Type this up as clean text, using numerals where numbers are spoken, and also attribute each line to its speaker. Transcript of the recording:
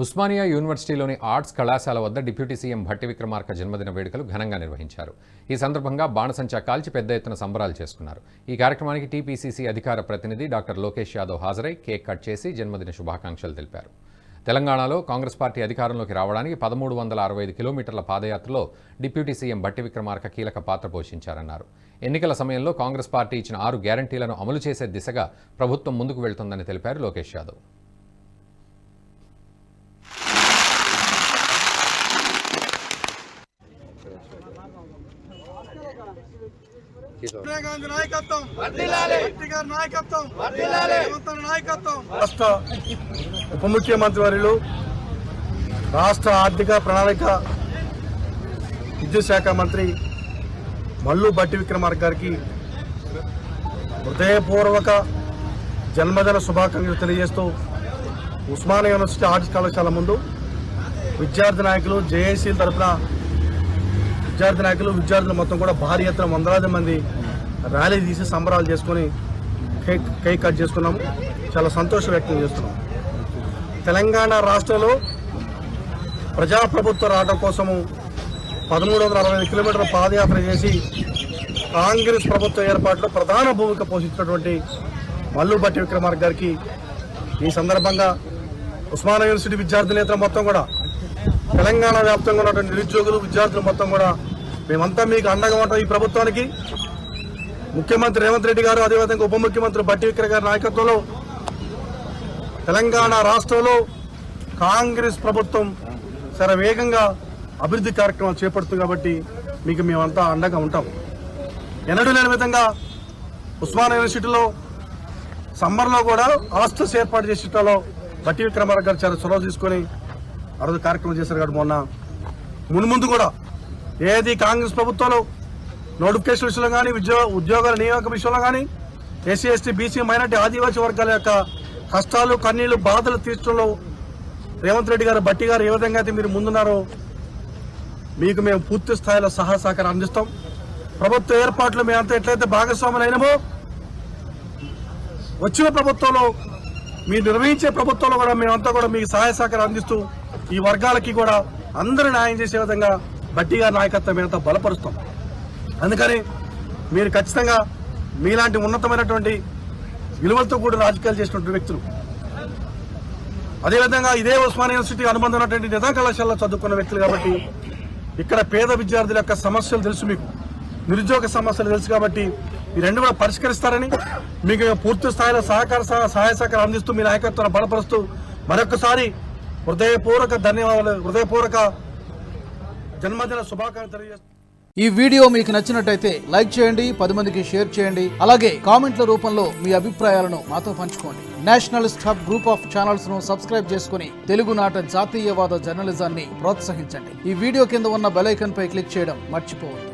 Speaker 1: Osmania యూనివర్సిటీలోని arts కళాశాల వద్ద deputy CM Bhatti Vikramarka జన్మదిన వేడుకలు ఘనంగా నిర్వహించారు. ఈ సందర్భంగా బాణసంచా కాల్చి పెద్ద ఎత్తున సంబరాలు చేసుకున్నారు. ఈ కార్యక్రమానికి టీపీసీసీ అధికార ప్రతినిధి డాక్టర్ లోకేష్ యాదవ్ హాజరై కేక్ కట్ చేసి జన్మదిన శుభాకాంక్షలు తెలిపారు. తెలంగాణలో కాంగ్రెస్ పార్టీ అధికారంలోకి రావడానికి 1365 కిలోమీటర్ల పాదయాత్రలో డిప్యూటీ సీఎం భట్టి విక్రమార్క కీలక పాత్ర పోషించారన్నారు. ఎన్నికల సమయంలో కాంగ్రెస్ పార్టీ ఇచ్చిన 6 గ్యారంటీలను అమలు చేసే దిశగా ప్రభుత్వం ముందుకు వెళ్తోందని తెలిపారు లోకేష్ యాదవ్.
Speaker 2: రాష్ట్ర ఉప ముఖ్యమంత్రి వర్యులు, రాష్ట్ర ఆర్థిక ప్రణాళిక విద్యుత్ శాఖ మంత్రి మల్లు భట్టి విక్రమార్క గారికి హృదయపూర్వక జన్మదిన శుభాకాంక్షలు తెలియజేస్తూ ఉస్మానియా యూనివర్సిటీ ఆర్ట్స్ కళాశాల ముందు విద్యార్థి నాయకులు, జేఏసీ తరఫున విద్యార్థి నాయకులు, విద్యార్థులు మొత్తం కూడా భారీ ఎత్తున వందలాది మంది ర్యాలీ తీసి సంబరాలు చేసుకుని కేక్ కట్ చేసుకున్నాము. చాలా సంతోషం వ్యక్తం చేస్తున్నాం. తెలంగాణ రాష్ట్రంలో ప్రజాప్రభుత్వ రావడం కోసము 1365 కిలోమీటర్ల పాదయాత్ర చేసి కాంగ్రెస్ ప్రభుత్వ ఏర్పాటులో ప్రధాన భూమిక పోషించినటువంటి మల్లు భట్టి విక్రమార్క గారికి ఈ సందర్భంగా ఉస్మానియా యూనివర్సిటీ విద్యార్థులేతర మొత్తం కూడా, తెలంగాణ వ్యాప్తంగా ఉన్నటువంటి నిరుద్యోగులు, విద్యార్థులు మొత్తం కూడా మేమంతా మీకు అండగా ఉంటాం. ఈ ప్రభుత్వానికి ముఖ్యమంత్రి రేవంత్ రెడ్డి గారు, అదేవిధంగా ఉప ముఖ్యమంత్రి భట్టి విక్రమ గారి నాయకత్వంలో తెలంగాణ రాష్ట్రంలో కాంగ్రెస్ ప్రభుత్వం చాలా వేగంగా అభివృద్ధి కార్యక్రమాలు చేపడుతుంది. కాబట్టి మీకు మేమంతా అండగా ఉంటాం. ఎన్నడూ లేని విధంగా ఉస్మానియా యూనివర్సిటీలో సమ్మర్లో కూడా హాస్టల్స్ ఏర్పాటు చేసేటలో భట్టి విక్రమార్క గారు చాలా చొరవ తీసుకొని ఆ రోజు కార్యక్రమం చేశారు. కాబట్టి మొన్న మున్ముందు కూడా ఏది కాంగ్రెస్ ప్రభుత్వంలో నోటిఫికేషన్ విషయంలో కానీ, ఉద్యోగాల నియామక విషయంలో కానీ, ఎస్సీ, ఎస్టీ, బీసీ, మైనార్టీ, ఆదివాసీ వర్గాల యొక్క కష్టాలు, కన్నీళ్లు, బాధలు తీర్చడంలో రేవంత్ రెడ్డి గారు, భట్టి గారు ఏ విధంగా అయితే మీరు ముందున్నారో మీకు మేము పూర్తి స్థాయిలో సహకారం అందిస్తాం. ప్రభుత్వ ఏర్పాట్లు మేమంతా ఎట్లయితే భాగస్వాములు అయినామో వచ్చిన ప్రభుత్వంలో, మీరు నిర్వహించే ప్రభుత్వంలో కూడా మేమంతా కూడా మీకు సహకారం అందిస్తూ ఈ వర్గాలకి కూడా అందరూ న్యాయం చేసే విధంగా భట్టి గారి నాయకత్వం మేమంతా బలపరుస్తాం. అందుకని మీరు ఖచ్చితంగా మీలాంటి ఉన్నతమైనటువంటి విలువలతో కూడా రాజకీయాలు చేసినటువంటి వ్యక్తులు, అదేవిధంగా ఇదే ఉస్మానియా యూనివర్సిటీ అనుబంధం ఉన్నటువంటి నిజాం కళాశాలలో చదువుకున్న వ్యక్తులు. కాబట్టి ఇక్కడ పేద విద్యార్థుల యొక్క సమస్యలు తెలుసు, మీకు నిరుద్యోగ సమస్యలు తెలుసు. కాబట్టి ఈ రెండు కూడా పరిష్కరిస్తారని మీకు పూర్తి స్థాయిలో సహాయ సహకారం అందిస్తూ మీ నాయకత్వాన్ని బలపరుస్తూ మరొకసారి హృదయపూర్వక ధన్యవాదాలు, హృదయపూర్వక జన్మదిన శుభాకాంక్షలు తెలియజేస్తాను.
Speaker 3: ఈ వీడియో మీకు నచ్చినట్టయితే లైక్ చేయండి, 10 మందికి షేర్ చేయండి. అలాగే కామెంట్ల రూపంలో మీ అభిప్రాయాలను మాతో పంచుకోండి. Nationalist hub group of channels ను సబ్స్క్రైబ్ చేసుకుని తెలుగునాట జాతీయవాద జర్నలిజాన్ని ప్రోత్సహించండి. ఈ వీడియో కింద ఉన్న బెల్ ఐకాన్ పై క్లిక్ చేయడం మర్చిపోవద్దు.